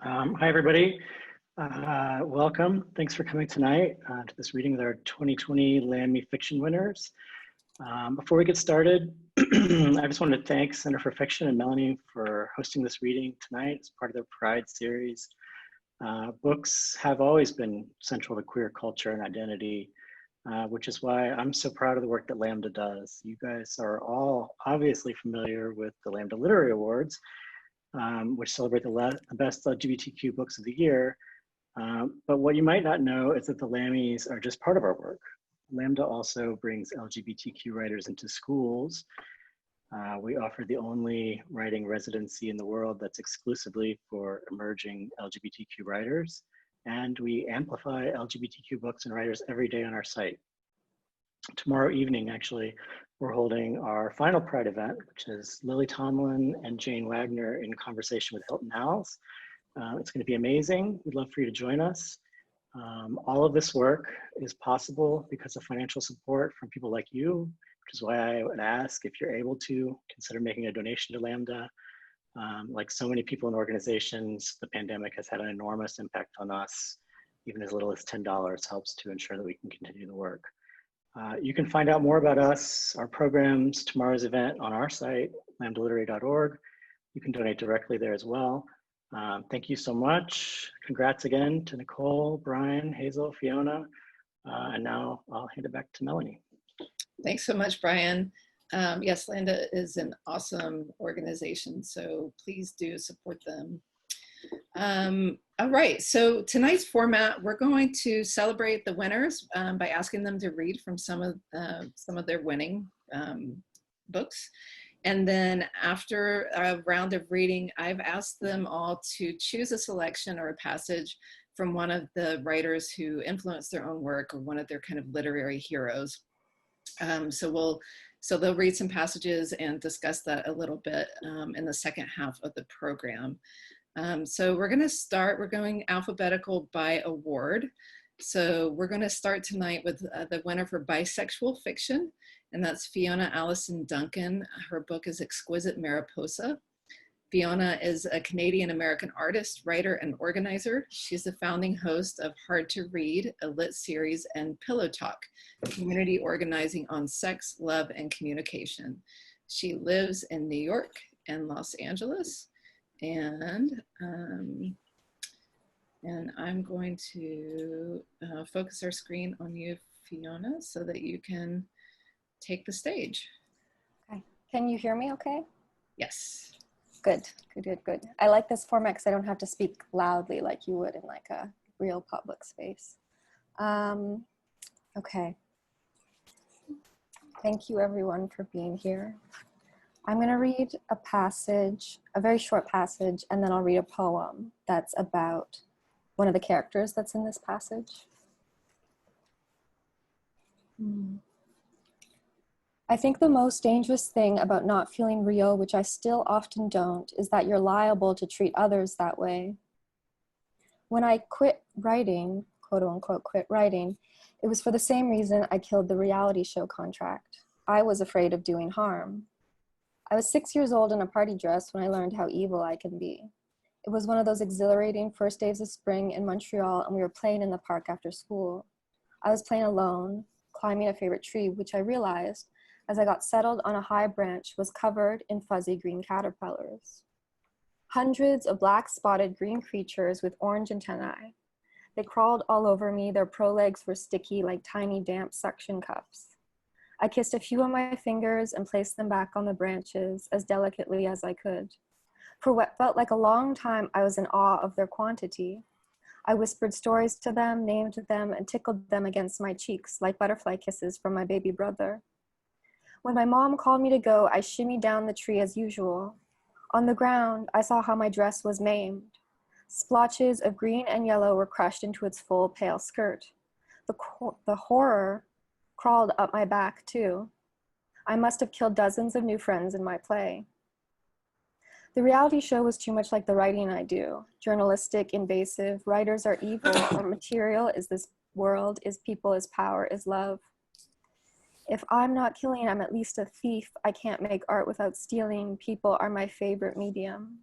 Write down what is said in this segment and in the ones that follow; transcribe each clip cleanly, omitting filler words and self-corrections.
Hi, everybody. Welcome. Thanks for coming tonight to this reading of our 2020 Lambda Fiction winners. Before we get started, I just wanted to thank Center for Fiction and Melanie for hosting this reading tonight as part of their Pride series. Books have always been central to queer culture and identity, which is why I'm so proud of the work that Lambda does. You guys are all obviously familiar with the Lambda Literary Awards, which celebrate the best LGBTQ books of the year. But what you might not know is that the Lammies are just part of our work. Lambda also brings LGBTQ writers into schools. We offer the only writing residency in the world that's exclusively for emerging LGBTQ writers. And we amplify LGBTQ books and writers every day on our site. Tomorrow evening, actually, we're holding our final Pride event, which is Lily Tomlin and Jane Wagner in conversation with Hilton Howells. It's going to be amazing. We'd love for you to join us. All of this work is possible because of financial support from people like you, which is why I would ask if you're able to consider making a donation to Lambda. Like so many people and organizations, the pandemic has had an enormous impact on us. Even as little as $10 helps to ensure that we can continue the work. You can find out more about us, our programs, tomorrow's event on our site, lambdaliterary.org. You can donate directly there as well. Thank you so much. Congrats again to Nicole, Bryan, Hazel, Fiona. And now I'll hand it back to Melanie. Thanks so much, Bryan. Yes, Lambda is an awesome organization, so please do support them. All right, so tonight's format, we're going to celebrate the winners by asking them to read from some of their winning books. And then after a round of reading, I've asked them all to choose a selection or a passage from one of the writers who influenced their own work or one of their kind of literary heroes. So they'll read some passages and discuss that a little bit in the second half of the program. So we're going alphabetical by award. So we're going to start tonight with the winner for Bisexual Fiction, and that's Fiona Alison Duncan. Her book is Exquisite Mariposa. Fiona is a Canadian-American artist, writer, and organizer. She's the founding host of Hard to Read, a lit series, and Pillow Talk, community organizing on sex, love, and communication. She lives in New York and Los Angeles. And I'm going to focus our screen on you, Fiona, so that you can take the stage. Okay. Can you hear me okay? Yes. Good. I like this format because I don't have to speak loudly like you would in like a real public space. Okay. Thank you everyone for being here. I'm going to read a passage, a very short passage, and then I'll read a poem that's about one of the characters that's in this passage. I think the most dangerous thing about not feeling real, which I still often don't, is that you're liable to treat others that way. When I quit writing, quote unquote, quit writing, it was for the same reason I killed the reality show contract. I was afraid of doing harm. I was 6 years old in a party dress when I learned how evil I can be. It was one of those exhilarating first days of spring in Montreal, and we were playing in the park after school. I was playing alone, climbing a favorite tree, which I realized, as I got settled on a high branch, was covered in fuzzy green caterpillars. Hundreds of black spotted green creatures with orange antennae. They crawled all over me, their prolegs were sticky like tiny damp suction cups. I kissed a few of my fingers and placed them back on the branches as delicately as I could. For what felt like a long time, I was in awe of their quantity. I whispered stories to them, named them, and tickled them against my cheeks like butterfly kisses from my baby brother. When my mom called me to go, I shimmied down the tree as usual. On the ground, I saw how my dress was maimed. Splotches of green and yellow were crushed into its full pale skirt. The horror crawled up my back too. I must have killed dozens of new friends in my play. The reality show was too much like the writing I do. Journalistic, invasive, writers are evil, our material is this world, is people, is power, is love. If I'm not killing, I'm at least a thief. I can't make art without stealing. People are my favorite medium.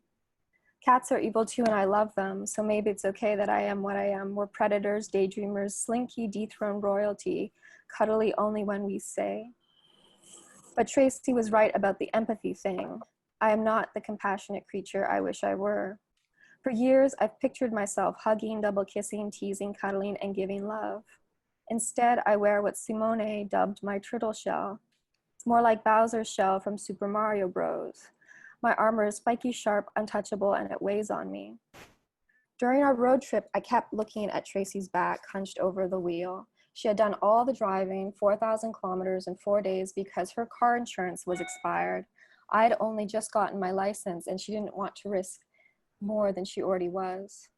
Cats are evil too, and I love them, so maybe it's okay that I am what I am. We're predators, daydreamers, slinky, dethroned royalty, cuddly only when we say. But Tracy was right about the empathy thing. I am not the compassionate creature I wish I were. For years, I've pictured myself hugging, double kissing, teasing, cuddling, and giving love. Instead, I wear what Simone dubbed my turtle shell. It's more like Bowser's shell from Super Mario Bros. My armor is spiky, sharp, untouchable, and it weighs on me. During our road trip, I kept looking at Tracy's back, hunched over the wheel. She had done all the driving, 4,000 kilometers in 4 days, because her car insurance was expired. I had only just gotten my license, and she didn't want to risk more than she already was.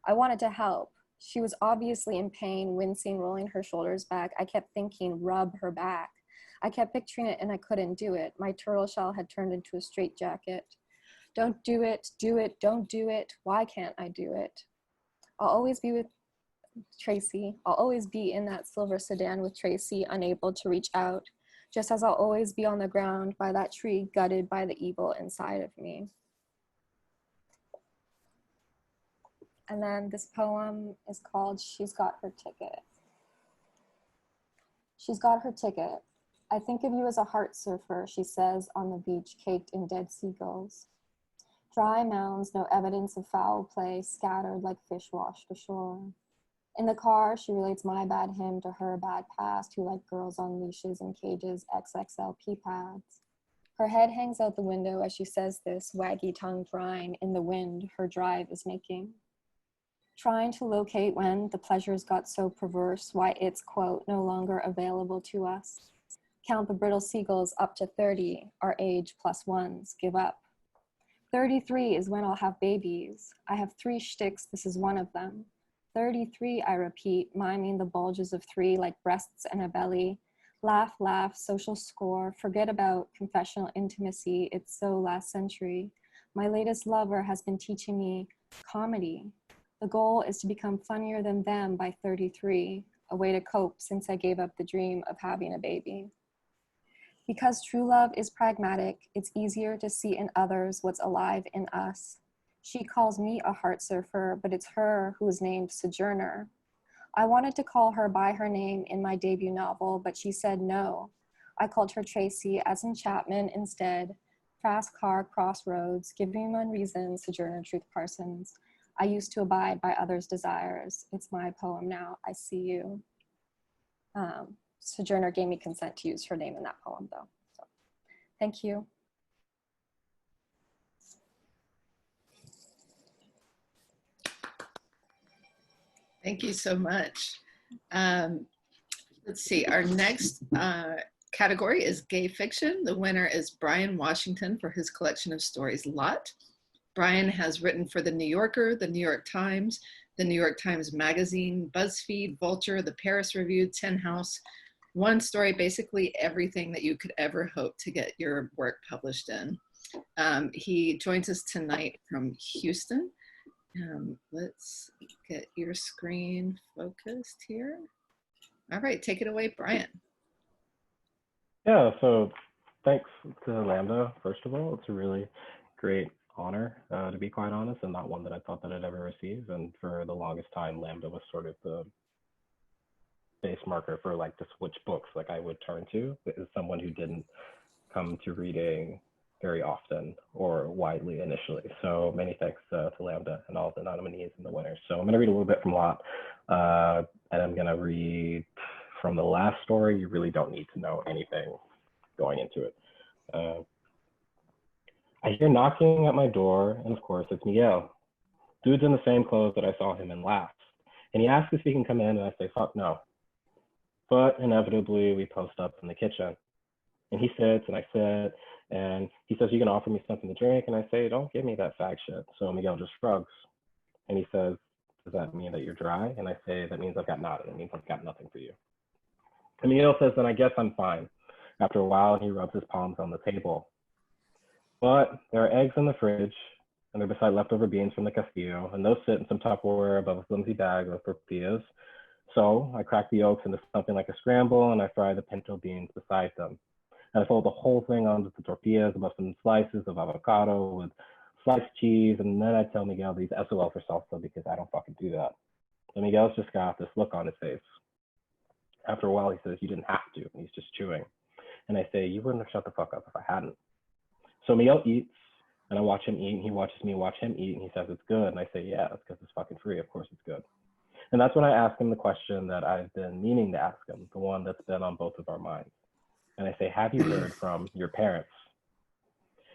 I wanted to help. She was obviously in pain, wincing, rolling her shoulders back. I kept thinking, rub her back. I kept picturing it and I couldn't do it. My turtle shell had turned into a straitjacket. Don't do it, don't do it. Why can't I do it? I'll always be with Tracy. I'll always be in that silver sedan with Tracy, unable to reach out, just as I'll always be on the ground by that tree, gutted by the evil inside of me. And then this poem is called She's Got Her Ticket. She's got her ticket. I think of you as a heart surfer, she says, on the beach caked in dead seagulls. Dry mounds, no evidence of foul play, scattered like fish washed ashore. In the car, she relates my bad him to her bad past, who like girls on leashes and cages, XXL pee pads. Her head hangs out the window as she says this, waggy-tongued Bryan in the wind her drive is making. Trying to locate when the pleasures got so perverse, why it's, quote, no longer available to us. Count the brittle seagulls up to 30, our age plus ones, give up. 33 is when I'll have babies. I have 3 shticks, this is one of them. 33, I repeat, miming the bulges of 3 like breasts and a belly. Laugh, laugh, social score, forget about confessional intimacy, it's so last century. My latest lover has been teaching me comedy. The goal is to become funnier than them by 33, a way to cope since I gave up the dream of having a baby. Because true love is pragmatic, it's easier to see in others what's alive in us. She calls me a heart surfer, but it's her who is named Sojourner. I wanted to call her by her name in my debut novel, but she said no. I called her Tracy, as in Chapman, instead. Fast car, crossroads, giving one reason, Sojourner Truth Parsons. I used to abide by others' desires. It's my poem now, I see you. Sojourner gave me consent to use her name in that poem though. So, thank you. Thank you so much. Let's see, our next category is gay fiction. The winner is Bryan Washington for his collection of stories, Lot. Bryan has written for The New Yorker, The New York Times, The New York Times Magazine, BuzzFeed, Vulture, The Paris Review, Tin House, one story, basically everything that you could ever hope to get your work published in. He joins us tonight from Houston. Let's get your screen focused here. All right, take it away, Bryan. Yeah, so thanks to Lambda, first of all. It's a really great honor, to be quite honest, and not one that I thought that I'd ever receive. And for the longest time, Lambda was sort of the base marker for like just which books like I would turn to as someone who didn't come to reading very often or widely initially. So many thanks to Lambda and all the nominees and the winners. So I'm going to read a little bit from Lot, and I'm going to read from the last story. You really don't need to know anything going into it. I hear knocking at my door, and of course it's Miguel. Dude's in the same clothes that I saw him in last. And he asks if he can come in, and I say, fuck no. But inevitably, we post up in the kitchen. And he sits, and I sit, and he says, you can offer me something to drink? And I say, don't give me that fag shit. So Miguel just shrugs. And he says, does that mean that you're dry? And I say, that means I've got nothing. It means I've got nothing for you. And Miguel says, then I guess I'm fine. After a while, he rubs his palms on the table. But there are eggs in the fridge, and they're beside leftover beans from the Castillo, and those sit in some Tupperware above a flimsy bag of tortillas. So I crack the yolks into something like a scramble, and I fry the pinto beans beside them. And I fold the whole thing onto the tortillas above some slices of avocado with sliced cheese, and then I'd tell Miguel to use SOL for salsa because I don't fucking do that. And Miguel's just got this look on his face. After a while, he says, you didn't have to, and he's just chewing. And I say, you wouldn't have shut the fuck up if I hadn't. So Miguel eats, and I watch him eat, and he watches me watch him eat, and he says it's good. And I say, yeah, it's because it's fucking free. Of course it's good. And that's when I ask him the question that I've been meaning to ask him, the one that's been on both of our minds. And I say, have you heard from your parents?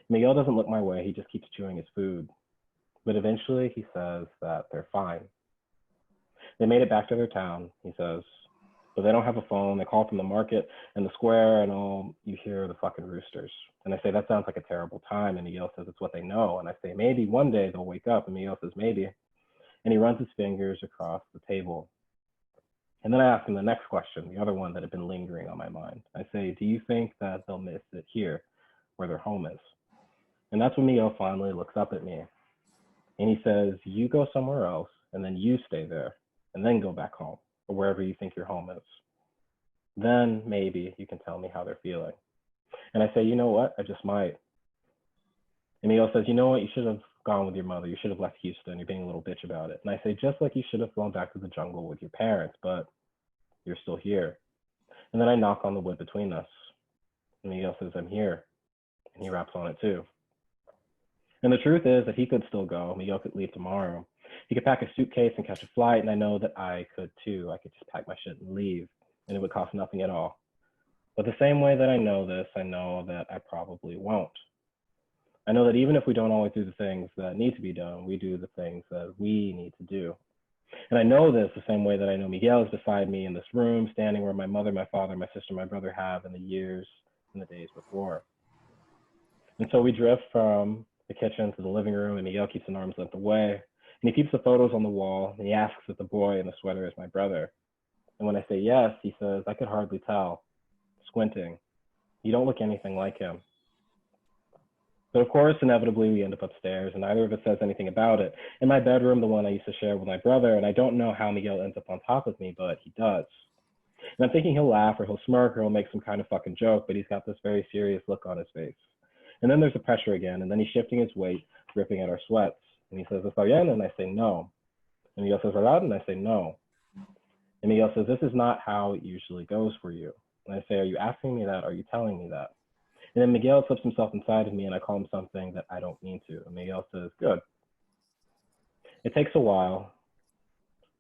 Miguel doesn't look my way. He just keeps chewing his food. But eventually he says that they're fine. They made it back to their town, he says, but they don't have a phone. They call from the market and the square, and all you hear are the fucking roosters. And I say, that sounds like a terrible time. And Miguel says, it's what they know. And I say, maybe one day they'll wake up. And Miguel says, maybe. And he runs his fingers across the table. And then I ask him the next question, the other one that had been lingering on my mind. I say, do you think that they'll miss it here, where their home is? And that's when Miguel finally looks up at me. And he says, you go somewhere else, and then you stay there, and then go back home, or wherever you think your home is. Then maybe you can tell me how they're feeling. And I say, you know what? I just might. And Miguel says, you know what? You should have gone with your mother. You should have left Houston. You're being a little bitch about it. And I say, just like you should have gone back to the jungle with your parents, but you're still here. And then I knock on the wood between us. And Miguel says, I'm here. And he raps on it too. And the truth is that he could still go. Miguel could leave tomorrow. He could pack a suitcase and catch a flight, and I know that I could too. I could just pack my shit and leave, and it would cost nothing at all. But the same way that I know this, I know that I probably won't. I know that even if we don't always do the things that need to be done, we do the things that we need to do. And I know this the same way that I know Miguel is beside me in this room, standing where my mother, my father, my sister, my brother have in the years and the days before. And so we drift from the kitchen to the living room, and Miguel keeps an arm's length away. And he keeps the photos on the wall, and he asks if the boy in the sweater is my brother. And when I say yes, he says, I could hardly tell, squinting. You don't look anything like him. But of course, inevitably, we end up upstairs, and neither of us says anything about it. In my bedroom, the one I used to share with my brother, and I don't know how Miguel ends up on top of me, but he does. And I'm thinking he'll laugh, or he'll smirk, or he'll make some kind of fucking joke, but he's got this very serious look on his face. And then there's the pressure again, and then he's shifting his weight, ripping at our sweats. And he says, ¿Está bien? And I say, no. And Miguel says, ¿Verdad? And I say, no. And Miguel says, this is not how it usually goes for you. And I say, are you asking me that? Are you telling me that? And then Miguel slips himself inside of me, and I call him something that I don't mean to. And Miguel says, good. It takes a while.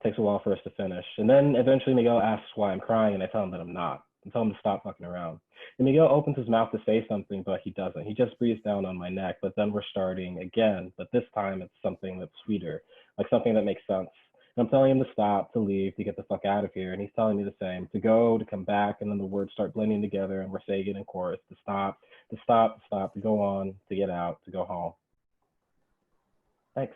It takes a while for us to finish. And then eventually Miguel asks why I'm crying, and I tell him that I'm not. I tell him to stop fucking around. And Miguel opens his mouth to say something, but he doesn't. He just breathes down on my neck, but then we're starting again. But this time it's something that's sweeter, like something that makes sense. And I'm telling him to stop, to leave, to get the fuck out of here. And he's telling me the same, to go, to come back. And then the words start blending together, and we're saying it in chorus, to stop, to stop, to stop, to go on, to get out, to go home. Thanks.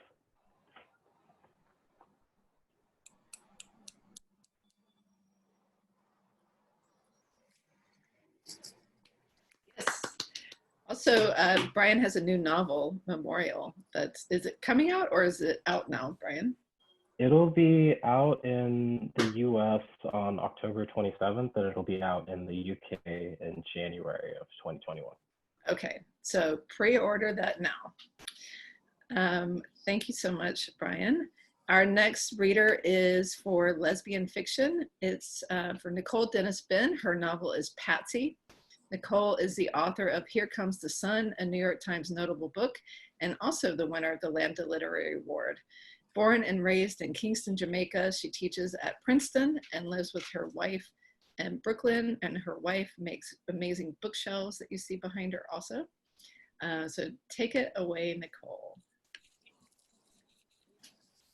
Also, Bryan has a new novel, Memorial. Is it coming out, or is it out now, Bryan? It'll be out in the US on October 27th, and it'll be out in the UK in January of 2021. Okay, so pre-order that now. Thank you so much, Bryan. Our next reader is for lesbian fiction. It's for Nicole Dennis-Benn. Her novel is Patsy. Nicole is the author of Here Comes the Sun, a New York Times notable book, and also the winner of the Lambda Literary Award. Born and raised in Kingston, Jamaica, she teaches at Princeton and lives with her wife in Brooklyn, and her wife makes amazing bookshelves that you see behind her also. So take it away, Nicole.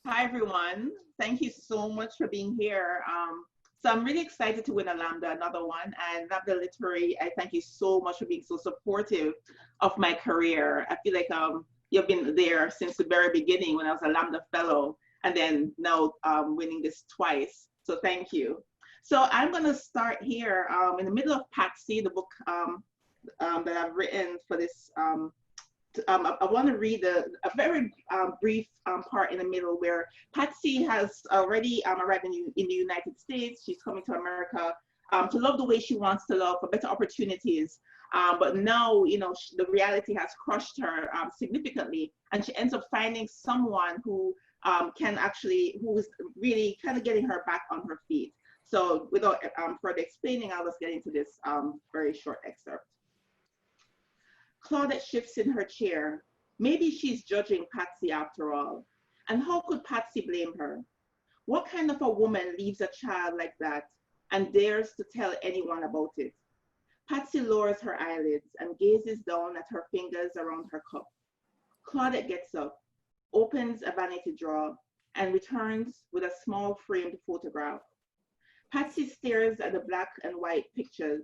Hi, everyone. Thank you so much for being here. So I'm really excited to win a Lambda, another one. And Lambda Literary, I thank you so much for being so supportive of my career. I feel like you've been there since the very beginning when I was a Lambda Fellow, and then now winning this twice. So thank you. So I'm going to start here in the middle of Patsy, the book that I've written for this. I want to read a very brief part in the middle where Patsy has already arrived in the United States. She's coming to America to love the way she wants to love, for better opportunities. But now, you know, the reality has crushed her significantly, and she ends up finding someone who who is really kind of getting her back on her feet. So without further explaining, I'll just get into this very short excerpt. Claudette shifts in her chair. Maybe she's judging Patsy after all. And how could Patsy blame her? What kind of a woman leaves a child like that and dares to tell anyone about it? Patsy lowers her eyelids and gazes down at her fingers around her cup. Claudette gets up, opens a vanity drawer, and returns with a small framed photograph. Patsy stares at the black and white pictures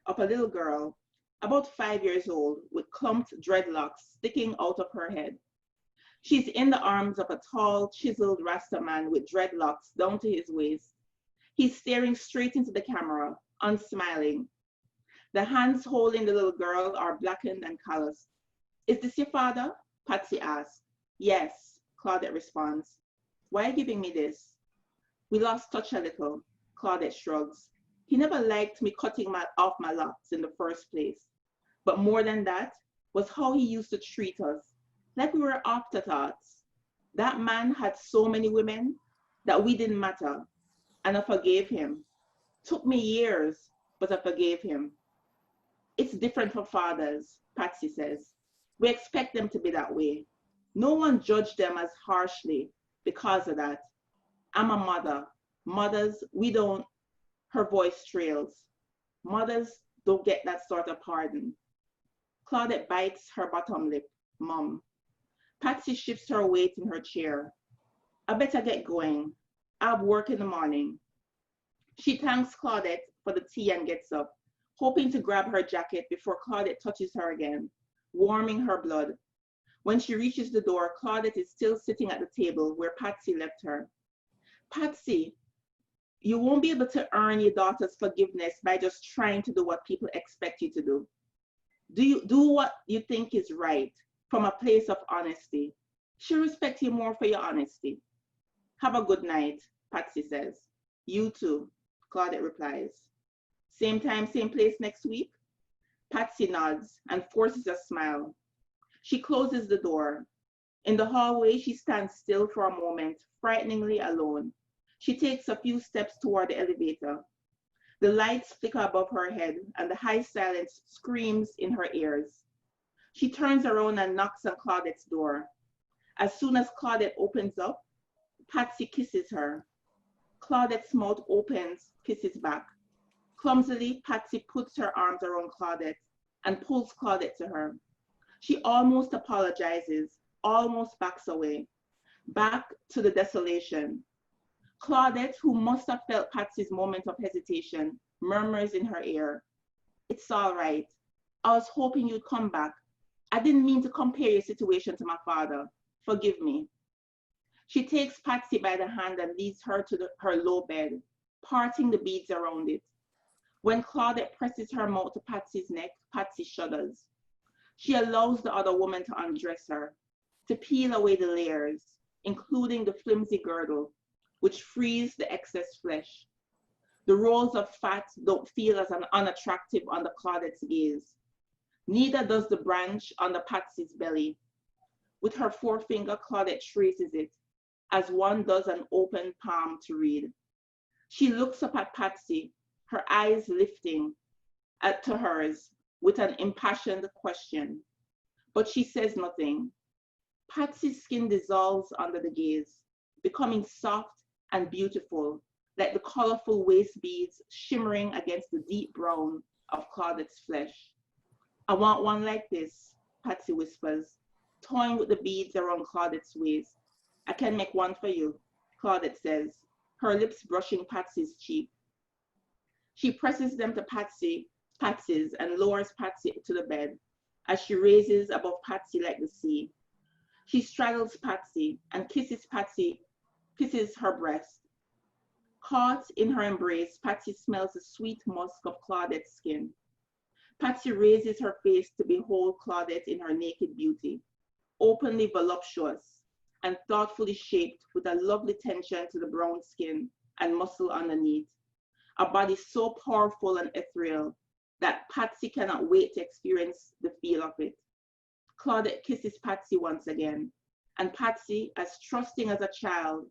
of a little girl, about 5 years old, with clumped dreadlocks sticking out of her head. She's in the arms of a tall, chiseled Rasta man with dreadlocks down to his waist. He's staring straight into the camera, unsmiling. The hands holding the little girl are blackened and calloused. Is this your father? Patsy asks. Yes, Claudette responds. Why giving me this? We lost touch a little, Claudette shrugs. He never liked me cutting off my locks in the first place. But more than that was how he used to treat us, like we were afterthoughts. That man had so many women that we didn't matter, and I forgave him. Took me years, but I forgave him. It's different for fathers, Patsy says. We expect them to be that way. No one judged them as harshly because of that. I'm a mother. Mothers, we don't, her voice trails. Mothers don't get that sort of pardon. Claudette bites her bottom lip. Mom. Patsy shifts her weight in her chair. I better get going. I have work in the morning. She thanks Claudette for the tea and gets up, hoping to grab her jacket before Claudette touches her again, warming her blood. When she reaches the door, Claudette is still sitting at the table where Patsy left her. Patsy, you won't be able to earn your daughter's forgiveness by just trying to do what people expect you to do. Do what you think is right from a place of honesty. She'll respect you more for your honesty. Have a good night, Patsy says. You too, Claudette replies. Same time, same place next week? Patsy nods and forces a smile. She closes the door. In the hallway, she stands still for a moment, frighteningly alone. She takes a few steps toward the elevator. The lights flicker above her head and the high silence screams in her ears. She turns around and knocks on Claudette's door. As soon as Claudette opens up, Patsy kisses her. Claudette's mouth opens, kisses back. Clumsily, Patsy puts her arms around Claudette and pulls Claudette to her. She almost apologizes, almost backs away, back to the desolation. Claudette, who must have felt Patsy's moment of hesitation, murmurs in her ear, "It's all right. I was hoping you'd come back. I didn't mean to compare your situation to my father. Forgive me." She takes Patsy by the hand and leads her to her low bed, parting the beads around it. When Claudette presses her mouth to Patsy's neck, Patsy shudders. She allows the other woman to undress her, to peel away the layers, including the flimsy girdle, which frees the excess flesh. The rolls of fat don't feel as unattractive under Claudette's gaze. Neither does the branch under Patsy's belly. With her forefinger, Claudette traces it, as one does an open palm to read. She looks up at Patsy, her eyes lifting to hers with an impassioned question. But she says nothing. Patsy's skin dissolves under the gaze, becoming soft and beautiful, like the colorful waist beads shimmering against the deep brown of Claudette's flesh. "I want one like this," Patsy whispers, toying with the beads around Claudette's waist. "I can make one for you," Claudette says, her lips brushing Patsy's cheek. She presses them to Patsy's and lowers Patsy to the bed as she raises above Patsy like the sea. She straddles Patsy and kisses her breast. Caught in her embrace, Patsy smells the sweet musk of Claudette's skin. Patsy raises her face to behold Claudette in her naked beauty, openly voluptuous and thoughtfully shaped with a lovely tension to the brown skin and muscle underneath. A body so powerful and ethereal that Patsy cannot wait to experience the feel of it. Claudette kisses Patsy once again, and Patsy, as trusting as a child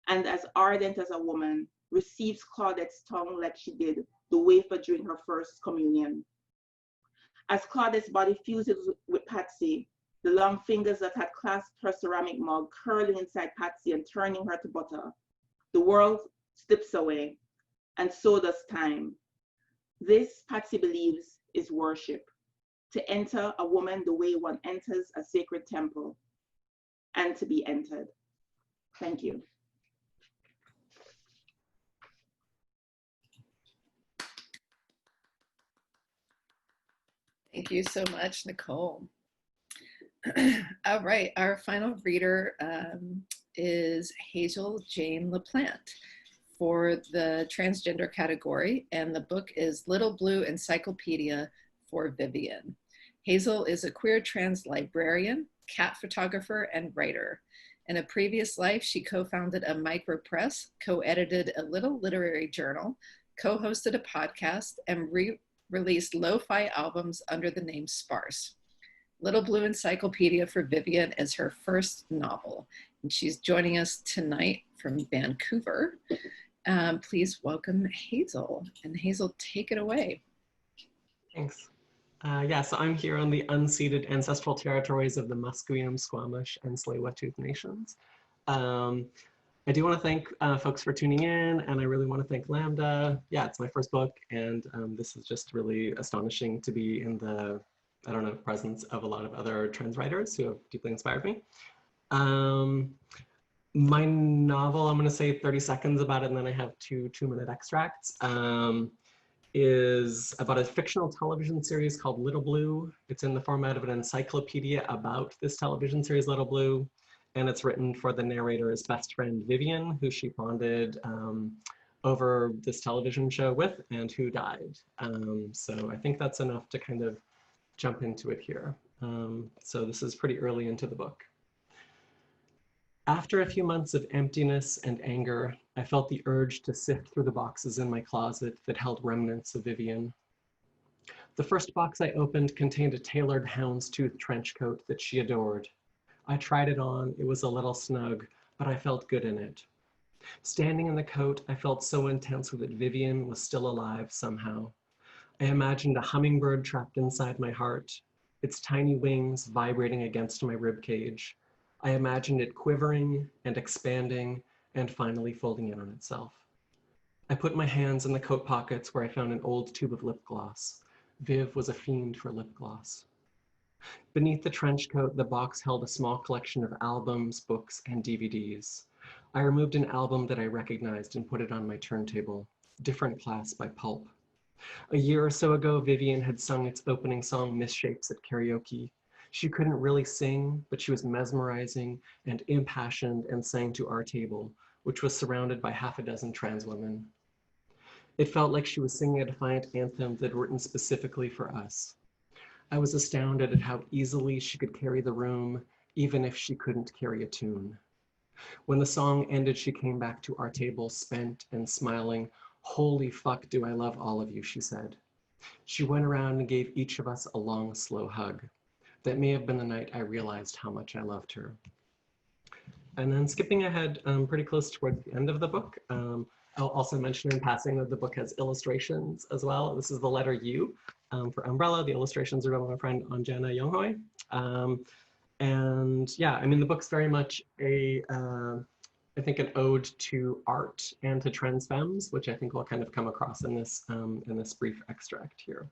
and as ardent as a woman, receives Claudette's tongue like she did the wafer during her first communion. As Claudette's body fuses with Patsy, the long fingers that had clasped her ceramic mug curling inside Patsy and turning her to butter, the world slips away, and so does time. This, Patsy believes, is worship, to enter a woman the way one enters a sacred temple, and to be entered. Thank you. Thank you so much, Nicole. All right, our final reader is Hazel Jane Laplante for the transgender category, and the book is Little Blue Encyclopedia for Vivian. Hazel is a queer trans librarian, cat photographer, and writer. In a previous life, she co-founded a micro press, co-edited a little literary journal, co-hosted a podcast, and released lo-fi albums under the name Sparse. Little Blue Encyclopedia for Vivian is her first novel, and she's joining us tonight from Vancouver. Please welcome Hazel, and Hazel, take it away. Thanks. Yeah, so I'm here on the unceded ancestral territories of the Musqueam, Squamish, and Tsleil-Waututh nations. I do want to thank folks for tuning in, and I really want to thank Lambda. Yeah, it's my first book, and this is just really astonishing to be in the, I don't know, presence of a lot of other trans writers who have deeply inspired me. My novel, I'm going to say 30 seconds about it, and then I have two 2-minute extracts, is about a fictional television series called Little Blue. It's in the format of an encyclopedia about this television series, Little Blue. And it's written for the narrator's best friend, Vivian, who she bonded over this television show with and who died. So I think that's enough to kind of jump into it here. So this is pretty early into the book. After a few months of emptiness and anger, I felt the urge to sift through the boxes in my closet that held remnants of Vivian. The first box I opened contained a tailored houndstooth trench coat that she adored. I tried it on, it was a little snug, but I felt good in it. Standing in the coat, I felt so intensely that Vivian was still alive somehow. I imagined a hummingbird trapped inside my heart, its tiny wings vibrating against my ribcage. I imagined it quivering and expanding and finally folding in on itself. I put my hands in the coat pockets where I found an old tube of lip gloss. Viv was a fiend for lip gloss. Beneath the trench coat, the box held a small collection of albums, books, and DVDs. I removed an album that I recognized and put it on my turntable, Different Class by Pulp. A year or so ago, Vivian had sung its opening song, Misshapes, at karaoke. She couldn't really sing, but she was mesmerizing and impassioned and sang to our table, which was surrounded by half a dozen trans women. It felt like she was singing a defiant anthem that written specifically for us. I was astounded at how easily she could carry the room, even if she couldn't carry a tune. When the song ended, she came back to our table, spent and smiling. "Holy fuck, do I love all of you," she said. She went around and gave each of us a long, slow hug. That may have been the night I realized how much I loved her. And then skipping ahead pretty close towards the end of the book, I'll also mention in passing that the book has illustrations as well. This is the letter U for Umbrella. The illustrations are done by my friend Anjana Younghoy. And yeah, I mean, the book's very much I think an ode to art and to trans femmes, which I think will kind of come across in this brief extract here.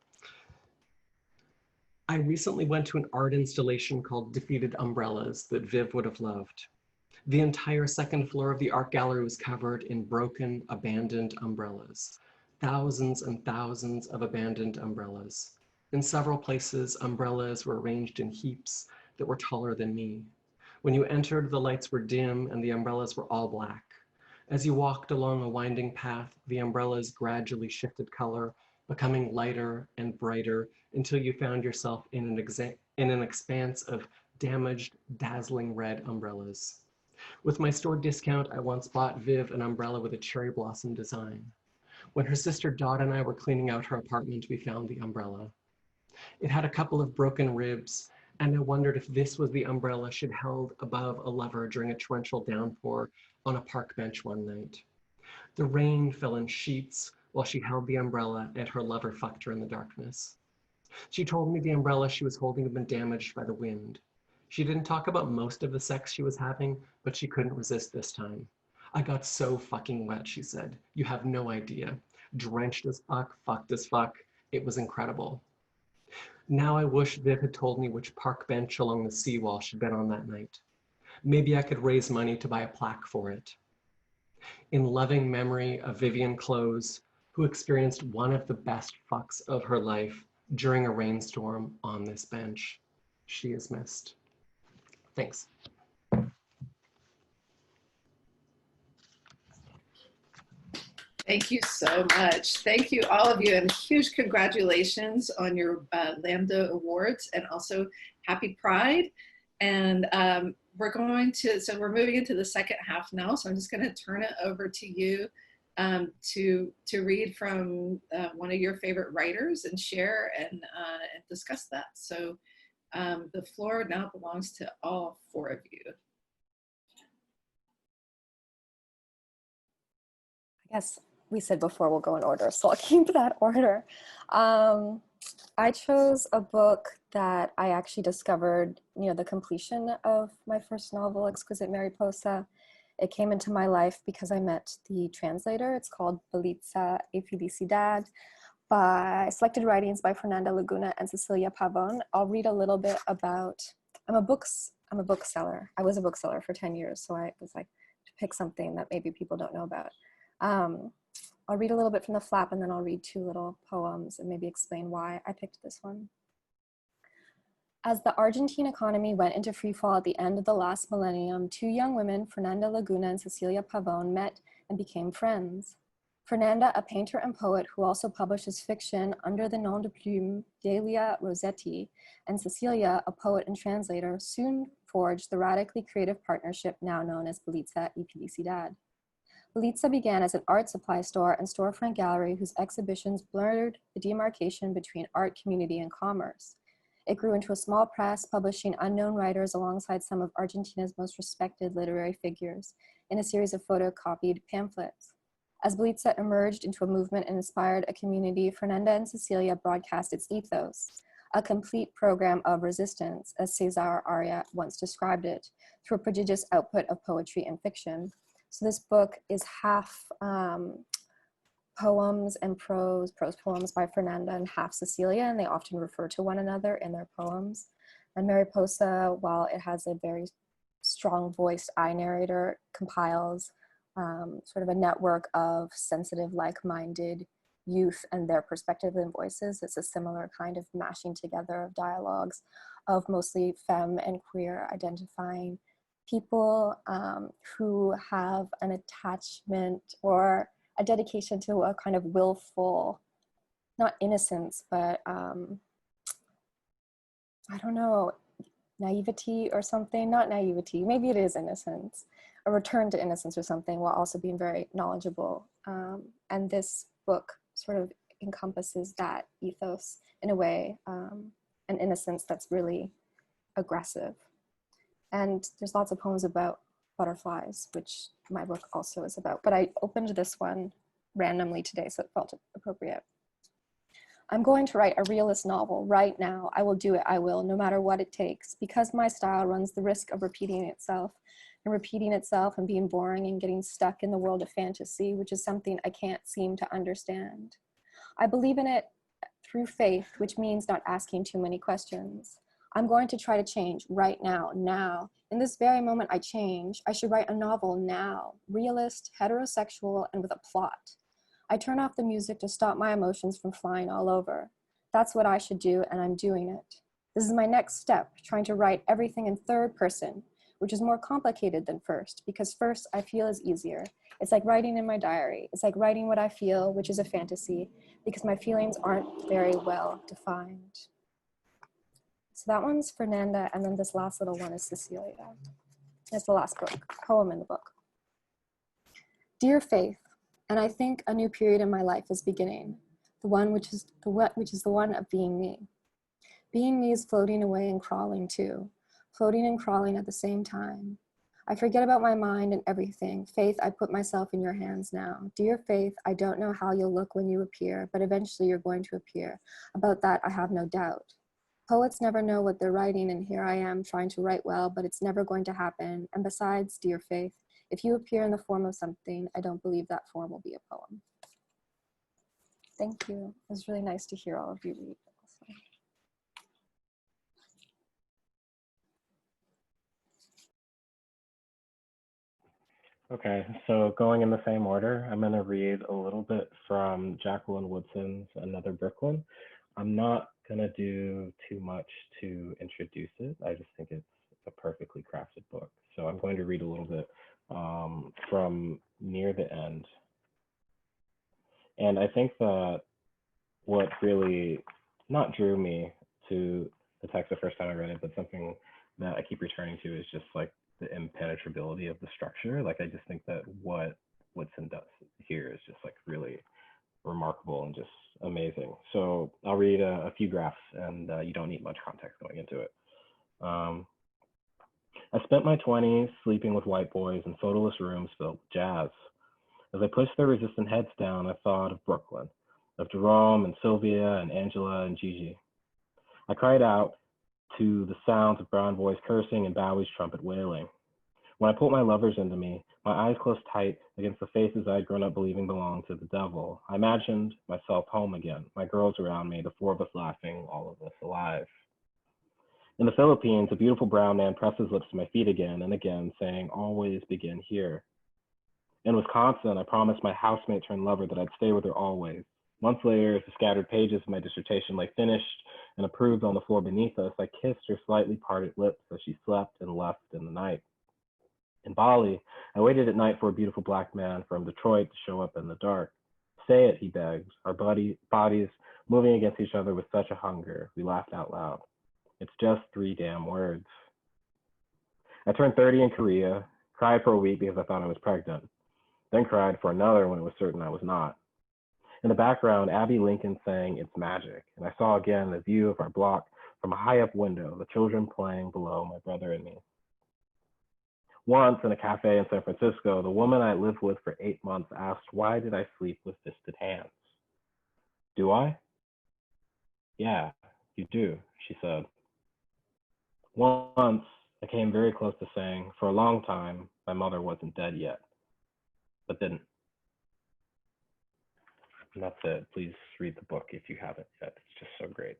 I recently went to an art installation called Defeated Umbrellas that Viv would have loved. The entire second floor of the art gallery was covered in broken, abandoned umbrellas. Thousands and thousands of abandoned umbrellas. In several places, umbrellas were arranged in heaps that were taller than me. When you entered, the lights were dim and the umbrellas were all black. As you walked along a winding path, the umbrellas gradually shifted color, becoming lighter and brighter until you found yourself in an expanse of damaged, dazzling red umbrellas. With my store discount, I once bought Viv an umbrella with a cherry blossom design. When her sister Dot and I were cleaning out her apartment, we found the umbrella. It had a couple of broken ribs, and I wondered if this was the umbrella she'd held above a lover during a torrential downpour on a park bench one night. The rain fell in sheets while she held the umbrella and her lover fucked her in the darkness. She told me the umbrella she was holding had been damaged by the wind. She didn't talk about most of the sex she was having, but she couldn't resist this time. I got so fucking wet, she said. You have no idea. Drenched as fuck, fucked as fuck. It was incredible. Now I wish Viv had told me which park bench along the seawall she'd been on that night. Maybe I could raise money to buy a plaque for it. In loving memory of Vivian Close, who experienced one of the best fucks of her life during a rainstorm on this bench. She is missed. Thanks. Thank you so much. Thank you, all of you, and huge congratulations on your Lambda Awards, and also happy Pride. And we're moving into the second half now, so I'm just gonna turn it over to you to read from one of your favorite writers and share and discuss that. So the floor now belongs to all four of you. I guess we said before we'll go in order, so I'll keep that order. I chose a book that I actually discovered near the completion of my first novel, Exquisite Mariposa. It came into my life because I met the translator. It's called Belitza y Felicidad, by selected writings by Fernanda Laguna and Cecilia Pavon. I'll read a little bit about, I'm a bookseller. I was a bookseller for 10 years, so I was like, to pick something that maybe people don't know about. I'll read a little bit from the flap, and then I'll read two little poems and maybe explain why I picked this one. As the Argentine economy went into freefall at the end of the last millennium, two young women, Fernanda Laguna and Cecilia Pavon, met and became friends. Fernanda, a painter and poet who also publishes fiction under the nom de plume Delia Rossetti, and Cecilia, a poet and translator, soon forged the radically creative partnership now known as Belitza y Felicidad. Belitza began as an art supply store and storefront gallery whose exhibitions blurred the demarcation between art, community, and commerce. It grew into a small press, publishing unknown writers alongside some of Argentina's most respected literary figures in a series of photocopied pamphlets. As Belitza emerged into a movement and inspired a community, Fernanda and Cecilia broadcast its ethos, a complete program of resistance, as Cesar Aria once described it, through a prodigious output of poetry and fiction. So this book is half poems and prose poems by Fernanda and half Cecilia, and they often refer to one another in their poems. And Mariposa, while it has a very strong voiced I narrator, compiles sort of a network of sensitive, like-minded youth and their perspectives and voices. It's a similar kind of mashing together of dialogues of mostly femme and queer identifying people who have an attachment or a dedication to a kind of willful, not innocence, but I don't know, naivety or something, not naivety, maybe it is innocence, a return to innocence or something, while also being very knowledgeable. And this book sort of encompasses that ethos in a way, an innocence that's really aggressive. And there's lots of poems about butterflies, which my book also is about, but I opened this one randomly today, so it felt appropriate. I'm going to write a realist novel right now. I will do it, I will, no matter what it takes, because my style runs the risk of repeating itself and being boring and getting stuck in the world of fantasy, which is something I can't seem to understand. I believe in it through faith, which means not asking too many questions. I'm going to try to change right now, now. In this very moment I change. I should write a novel now, realist, heterosexual, and with a plot. I turn off the music to stop my emotions from flying all over. That's what I should do, and I'm doing it. This is my next step, trying to write everything in third person, which is more complicated than first, because first I feel is easier. It's like writing in my diary. It's like writing what I feel, which is a fantasy, because my feelings aren't very well defined. So that one's Fernanda, and then this last little one is Cecilia. It's the last book, poem in the book. Dear Faith, And I think a new period in my life is beginning, the one which is the one of being me. Being me is floating away and crawling too, floating and crawling at the same time. I forget about my mind and everything. Faith, I put myself in your hands now. Dear Faith, I don't know how you'll look when you appear, but eventually you're going to appear. About that, I have no doubt. Poets never know what they're writing, and here I am trying to write well, but it's never going to happen. And besides, dear Faith, if you appear in the form of something, I don't believe that form will be a poem. Thank you. It was really nice to hear all of you read. Okay, so going in the same order, I'm going to read a little bit from Jacqueline Woodson's Another Brooklyn. I'm not going to do too much to introduce it. I just think it's a perfectly crafted book. So I'm going to read a little bit from near the end. And I think that what really not drew me to the text the first time I read it, but something that I keep returning to is just like the impenetrability of the structure. Like, I just think that what Woodson does here is just like really remarkable and just amazing. So I'll read a few graphs, and you don't need much context going into it. I spent my 20s sleeping with white boys in photoless rooms filled with jazz. As I pushed their resistant heads down, I thought of Brooklyn, of Jerome and Sylvia and Angela and Gigi. I cried out to the sounds of brown boys cursing and Bowie's trumpet wailing. When I pulled my lovers into me, my eyes closed tight against the faces I had grown up believing belonged to the devil. I imagined myself home again, my girls around me, the four of us laughing, all of us alive. In the Philippines, a beautiful brown man pressed his lips to my feet again and again, saying, always begin here. In Wisconsin, I promised my housemate turned lover that I'd stay with her always. Months later, as the scattered pages of my dissertation lay finished and approved on the floor beneath us, I kissed her slightly parted lips as she slept and left in the night. In Bali, I waited at night for a beautiful black man from Detroit to show up in the dark. Say it, he begged, our bodies moving against each other with such a hunger. We laughed out loud. It's just 3 damn words. I turned 30 in Korea, cried for a week because I thought I was pregnant, then cried for another when it was certain I was not. In the background, Abby Lincoln sang It's Magic, and I saw again the view of our block from a high-up window, the children playing below my brother and me. Once in a cafe in San Francisco, the woman I lived with for 8 months asked, why did I sleep with fisted hands? Do I? Yeah, you do, she said. Once, I came very close to saying, for a long time, my mother wasn't dead yet, but didn't. And that's it. Please read the book if you haven't yet. It's just so great.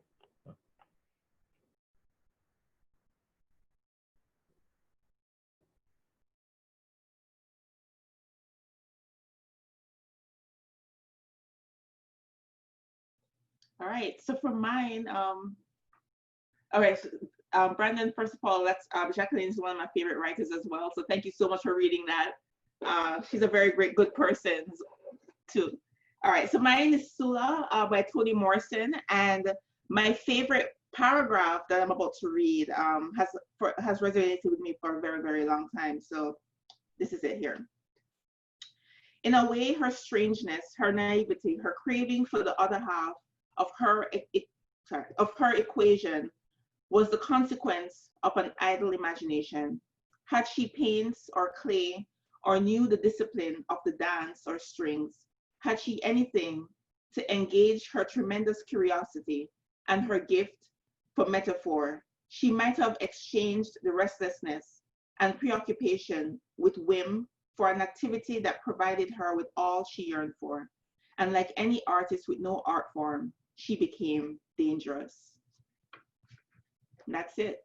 All right, so for mine, all right, so, Brandon, first of all, Jacqueline is one of my favorite writers as well. So thank you so much for reading that. She's a very good person too. All right, so mine is Sula by Toni Morrison, and my favorite paragraph that I'm about to read has resonated with me for a very long time. So this is it here. In a way, her strangeness, her naivety, her craving for the other half of her equation was the consequence of an idle imagination. Had she paints or clay or knew the discipline of the dance or strings, had she anything to engage her tremendous curiosity and her gift for metaphor, she might have exchanged the restlessness and preoccupation with whim for an activity that provided her with all she yearned for. And like any artist with no art form, she became dangerous. And that's it.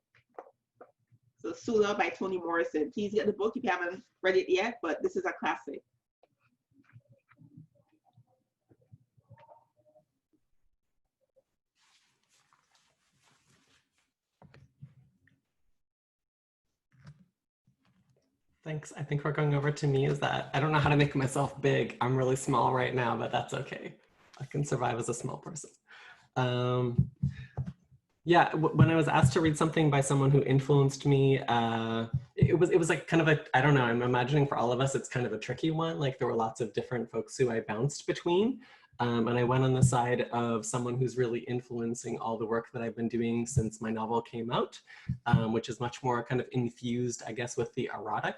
So Sula by Toni Morrison. Please get the book if you haven't read it yet, but this is a classic. Thanks. I think we're going over to me. Is that I don't know how to make myself big. I'm really small right now, but that's okay. I can survive as a small person. Yeah, when I was asked to read something by someone who influenced me, it was like kind of a, I don't know, I'm imagining for all of us, it's kind of a tricky one. Like there were lots of different folks who I bounced between. And I went on the side of someone who's really influencing all the work that I've been doing since my novel came out, which is much more kind of infused, I guess, with the erotic,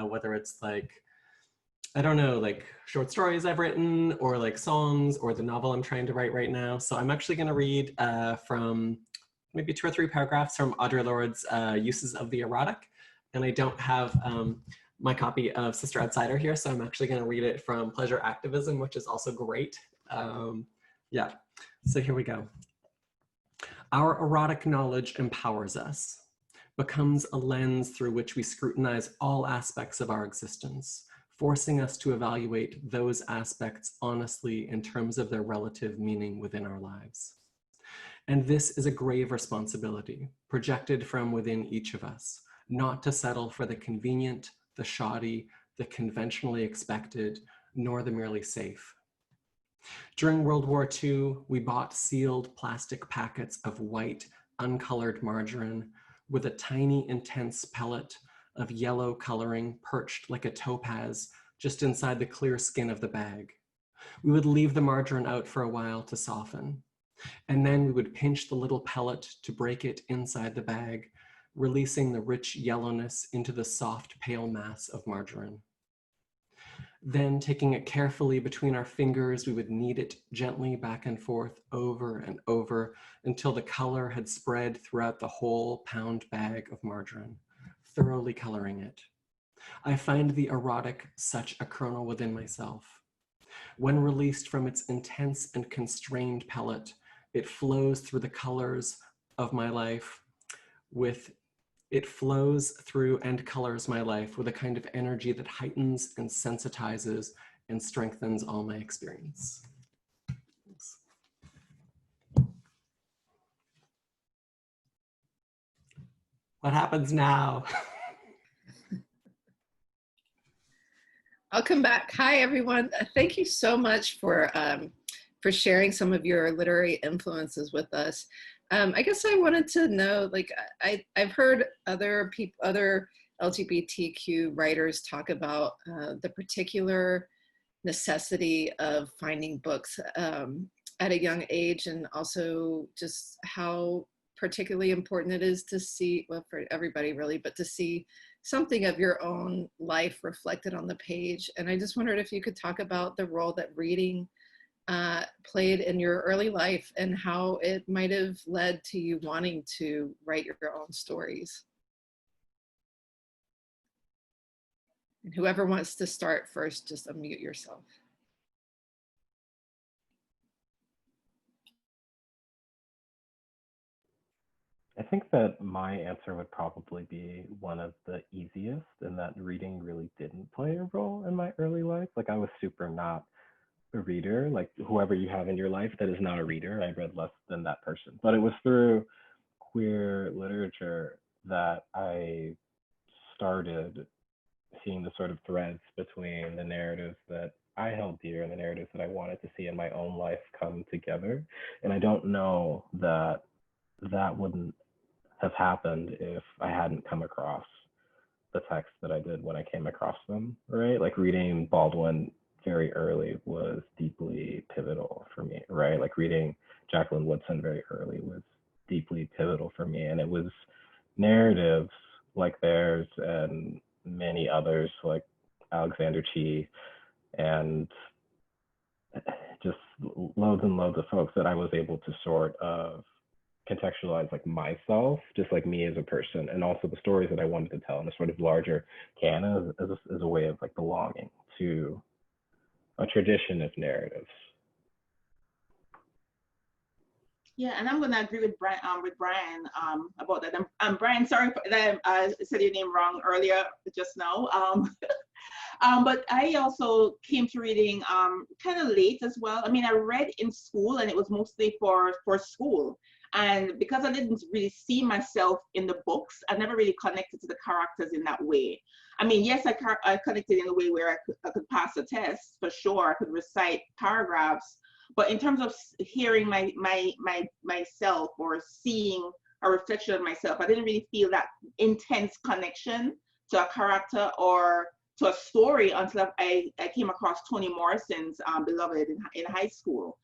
whether it's like, I don't know, like short stories I've written or like songs or the novel I'm trying to write right now. So I'm actually going to read from maybe 2 or 3 paragraphs from Audre Lorde's Uses of the Erotic. And I don't have my copy of Sister Outsider here, so I'm actually going to read it from Pleasure Activism, which is also great. Yeah, so here we go. Our erotic knowledge empowers us, becomes a lens through which we scrutinize all aspects of our existence, forcing us to evaluate those aspects honestly in terms of their relative meaning within our lives. And this is a grave responsibility, projected from within each of us, not to settle for the convenient, the shoddy, the conventionally expected, nor the merely safe. During World War II, we bought sealed plastic packets of white, uncolored margarine with a tiny, intense pellet of yellow coloring perched like a topaz just inside the clear skin of the bag. We would leave the margarine out for a while to soften, and then we would pinch the little pellet to break it inside the bag, releasing the rich yellowness into the soft, pale mass of margarine. Then, taking it carefully between our fingers, we would knead it gently back and forth over and over until the color had spread throughout the whole pound bag of margarine, thoroughly coloring it. I find the erotic such a kernel within myself. When released from its intense and constrained pellet, it flows through the colors of my life It flows through and colors my life with a kind of energy that heightens and sensitizes and strengthens all my experience. Thanks. What happens now? I'll come back. Hi, everyone. Thank you so much for sharing some of your literary influences with us. I guess I wanted to know, like, I've heard other LGBTQ writers talk about the particular necessity of finding books at a young age, and also just how particularly important it is to see, well, for everybody really, but to see something of your own life reflected on the page. And I just wondered if you could talk about the role that reading played in your early life and how it might have led to you wanting to write your own stories. And whoever wants to start first, just unmute yourself. I think that my answer would probably be one of the easiest, in that reading really didn't play a role in my early life. Like, I was super not a reader. Like, whoever you have in your life that is not a reader, I read less than that person. But it was through queer literature that I started seeing the sort of threads between the narratives that I held dear and the narratives that I wanted to see in my own life come together. And I don't know that that wouldn't have happened if I hadn't come across the texts that I did when I came across them, right? Like, reading Baldwin very early was deeply pivotal for me, right? Like, reading Jacqueline Woodson very early was deeply pivotal for me. And it was narratives like theirs and many others like Alexander Chee and just loads and loads of folks that I was able to sort of contextualize, like, myself, just like me as a person, and also the stories that I wanted to tell in a sort of larger canon as a way of, like, belonging to a tradition of narratives. Yeah, and I'm going to agree with Bryan about that. Bryan, sorry that I said your name wrong earlier, just now. But I also came to reading kind of late as well. I mean, I read in school, and it was mostly for school. And because I didn't really see myself in the books, I never really connected to the characters in that way. I mean, yes, I connected in a way where I could pass a test, for sure. I could recite paragraphs. But in terms of hearing myself or seeing a reflection of myself, I didn't really feel that intense connection to a character or to a story until I came across Toni Morrison's Beloved in high school,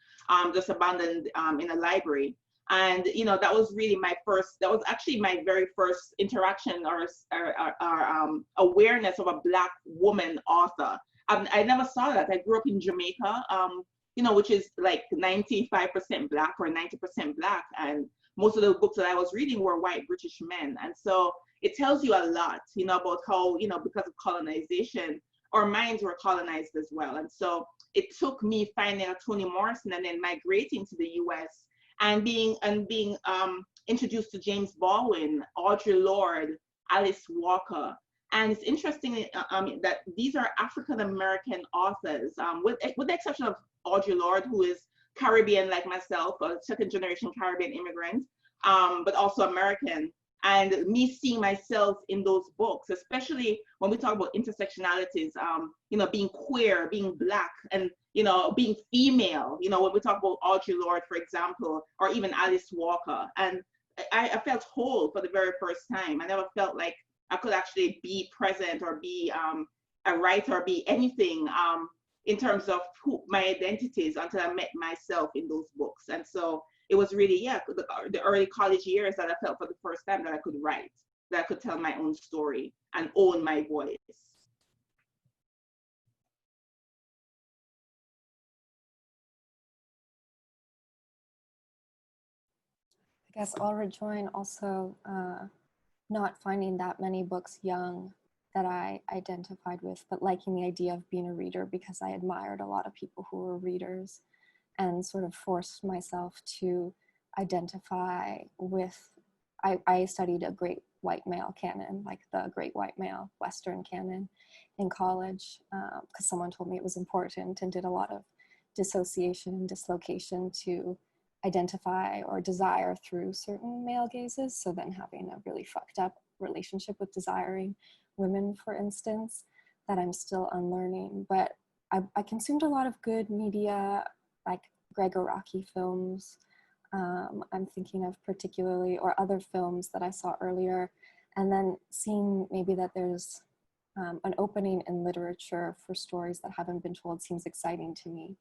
just abandoned in a library. And, that was really that was actually my very first interaction or awareness of a Black woman author. I never saw that. I grew up in Jamaica, which is like 95% Black or 90% Black. And most of the books that I was reading were white British men. And so it tells you a lot, about how, because of colonization, our minds were colonized as well. And so it took me finding a Toni Morrison and then migrating to the US and being introduced to James Baldwin, Audre Lorde, Alice Walker. And it's interesting that these are African-American authors, with the exception of Audre Lorde, who is Caribbean like myself, a second-generation Caribbean immigrant, but also American. And me seeing myself in those books, especially when we talk about intersectionalities, being queer, being Black, and, being female, when we talk about Audre Lorde, for example, or even Alice Walker. And I felt whole for the very first time. I never felt like I could actually be present or be a writer or be anything in terms of who my identity is until I met myself in those books. And so it was really, the early college years that I felt for the first time that I could write, that I could tell my own story and own my voice. I guess I'll rejoin also not finding that many books young that I identified with, but liking the idea of being a reader because I admired a lot of people who were readers and sort of forced myself to identify with, I studied a great white male canon, like the great white male Western canon in college, because someone told me it was important, and did a lot of dissociation and dislocation to identify or desire through certain male gazes. So then having a really fucked up relationship with desiring women, for instance, that I'm still unlearning. But I consumed a lot of good media, like Greg Araki films. I'm thinking of particularly, or other films that I saw earlier, and then seeing maybe that there's an opening in literature for stories that haven't been told seems exciting to me,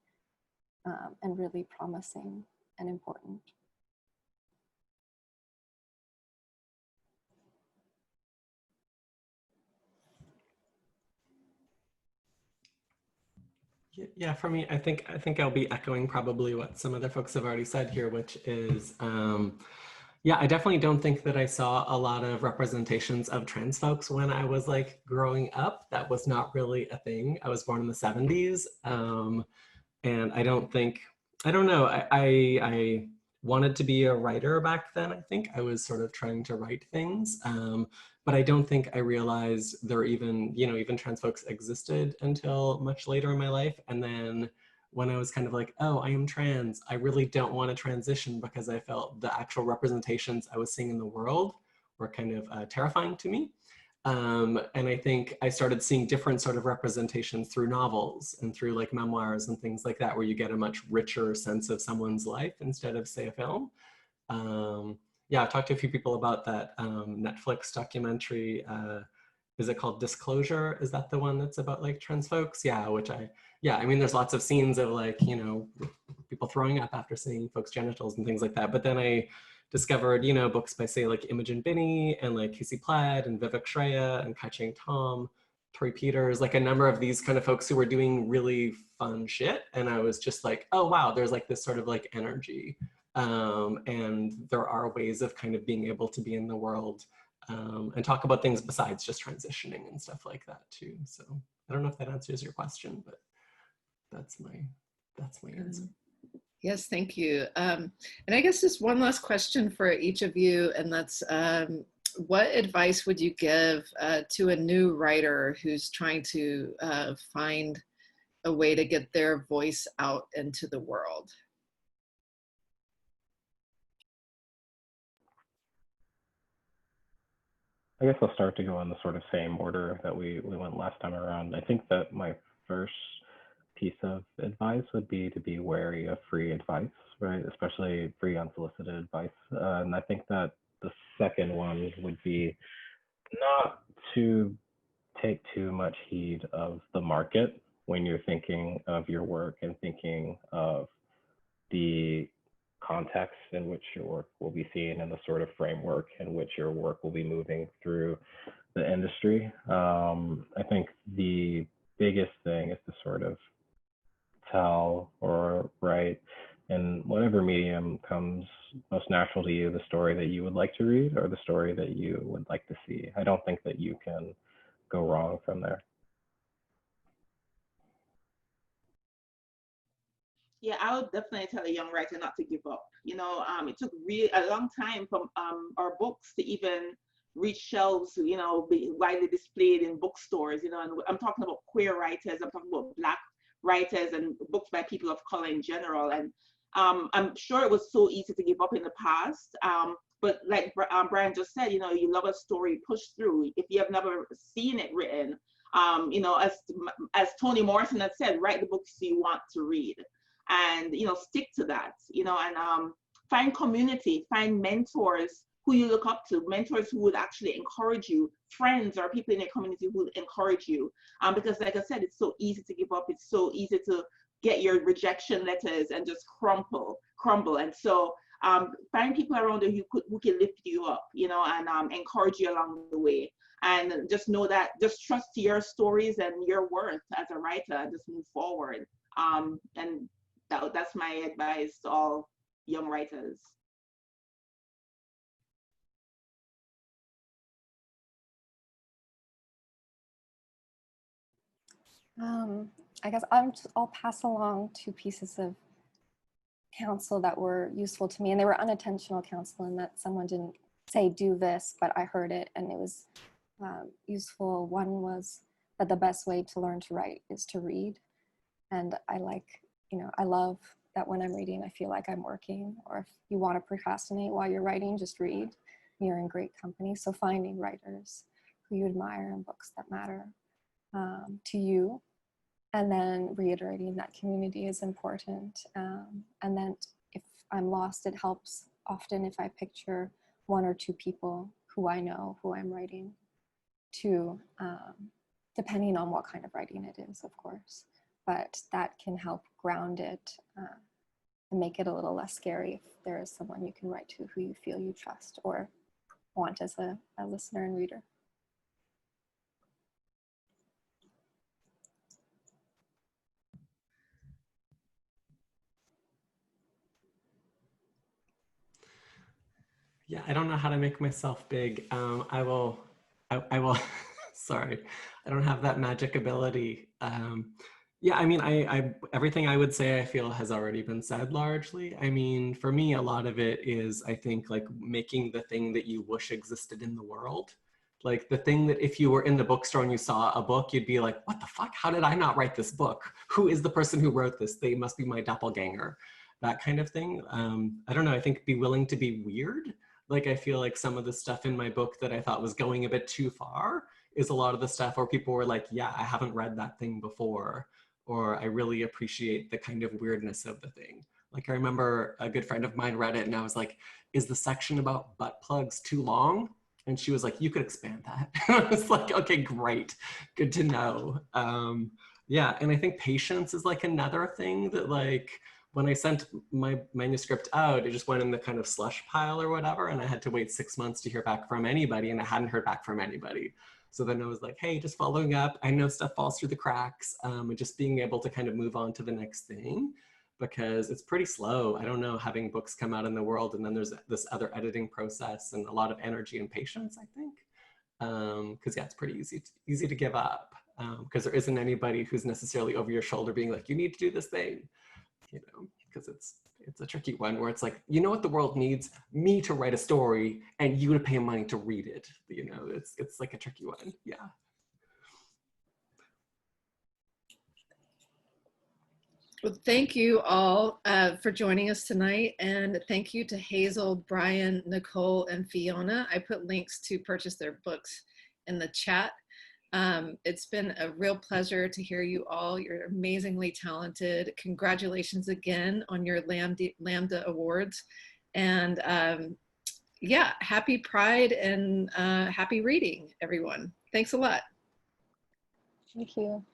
and really promising and important. Yeah, for me, I think I'll be echoing probably what some other folks have already said here, which is, yeah, I definitely don't think that I saw a lot of representations of trans folks when I was like growing up. That was not really a thing. I was born in the 70s, and I don't know, I wanted to be a writer back then. I think I was sort of trying to write things. But I don't think I realized there even trans folks existed until much later in my life. And then when I was kind of like, oh, I am trans, I really don't want to transition because I felt the actual representations I was seeing in the world were kind of terrifying to me. And I think I started seeing different sort of representations through novels and through like memoirs and things like that, where you get a much richer sense of someone's life instead of, say, a film. Yeah, I've talked to a few people about that Netflix documentary. Is it called Disclosure? Is that the one that's about like trans folks? Yeah, I mean, there's lots of scenes of like, people throwing up after seeing folks' genitals and things like that. But then I discovered, books by, say, like Imogen Binney and like Casey Plaid and Vivek Shraya and Kai-Ching Tom, Tori Peters, like a number of these kind of folks who were doing really fun shit. And I was just like, oh, wow, there's like this sort of like energy. And there are ways of kind of being able to be in the world and talk about things besides just transitioning and stuff like that too. So I don't know if that answers your question, but that's my answer. Yes, thank you. And I guess just one last question for each of you, and that's what advice would you give to a new writer who's trying to find a way to get their voice out into the world? I guess I'll start to go in the sort of same order that we went last time around. I think that my first piece of advice would be to be wary of free advice, right? Especially free unsolicited advice. And I think that the second one would be not to take too much heed of the market when you're thinking of your work and thinking of the context in which your work will be seen and the sort of framework in which your work will be moving through the industry. I think the biggest thing is to sort of tell or write in whatever medium comes most natural to you, the story that you would like to read or the story that you would like to see. I don't think that you can go wrong from there. Yeah, I would definitely tell a young writer not to give up. You know, it took really a long time from our books to even reach shelves, you know, be widely displayed in bookstores, you know, and I'm talking about queer writers, I'm talking about Black writers and books by people of color in general. And I'm sure it was so easy to give up in the past. But like Bryan just said, you know, you love a story, push through. If you have never seen it written, you know, as Toni Morrison had said, write the books you want to read. And, you know, stick to that, you know, and find community, find mentors who you look up to, mentors who would actually encourage you, friends or people in your community who would encourage you. Because like I said, it's so easy to give up. It's so easy to get your rejection letters and just crumble. And so find people around you who can lift you up, you know, and encourage you along the way. And just know that, just trust your stories and your worth as a writer and just move forward. And that's my advice to all young writers. I guess I'll pass along 2 pieces of counsel that were useful to me, and they were unintentional counsel in that someone didn't say do this, but I heard it and it was useful. One was that the best way to learn to write is to read. And I love that when I'm reading, I feel like I'm working, or if you want to procrastinate while you're writing, just read. You're in great company. So finding writers who you admire and books that matter to you, and then reiterating that community is important. And then if I'm lost, it helps often if I picture 1 or 2 people who I know, who I'm writing to, depending on what kind of writing it is, of course. But that can help ground it and make it a little less scary if there is someone you can write to who you feel you trust or want as a listener and reader. Yeah, I don't know how to make myself big. I will, sorry, I don't have that magic ability. Yeah, I mean, everything I would say I feel has already been said largely. I mean, for me, a lot of it is, I think, like making the thing that you wish existed in the world. Like the thing that if you were in the bookstore and you saw a book, you'd be like, what the fuck? How did I not write this book? Who is the person who wrote this? They must be my doppelganger. That kind of thing. I don't know, I think be willing to be weird. Like, I feel like some of the stuff in my book that I thought was going a bit too far is a lot of the stuff where people were like, yeah, I haven't read that thing before, or I really appreciate the kind of weirdness of the thing. Like, I remember a good friend of mine read it and I was like, is the section about butt plugs too long? And she was like, you could expand that. I was like, okay, great, good to know. Yeah, and I think patience is like another thing that, like, when I sent my manuscript out, it just went in the kind of slush pile or whatever, and I had to wait 6 months to hear back from anybody, and I hadn't heard back from anybody. So then I was like, hey, just following up. I know stuff falls through the cracks, and just being able to kind of move on to the next thing, because it's pretty slow. I don't know, having books come out in the world, and then there's this other editing process and a lot of energy and patience, I think. Because yeah, it's pretty easy to give up, because there isn't anybody who's necessarily over your shoulder being like, you need to do this thing. You know, because it's a tricky one where it's like, you know what the world needs? Me to write a story and you to pay money to read it. You know, it's like a tricky one. Yeah. Well, thank you all for joining us tonight, and thank you to Hazel, Bryan, Nicole, and Fiona. I put links to purchase their books in the chat. It's been a real pleasure to hear you all. You're amazingly talented. Congratulations again on your Lambda Awards. And yeah, happy Pride and happy reading, everyone. Thanks a lot. Thank you.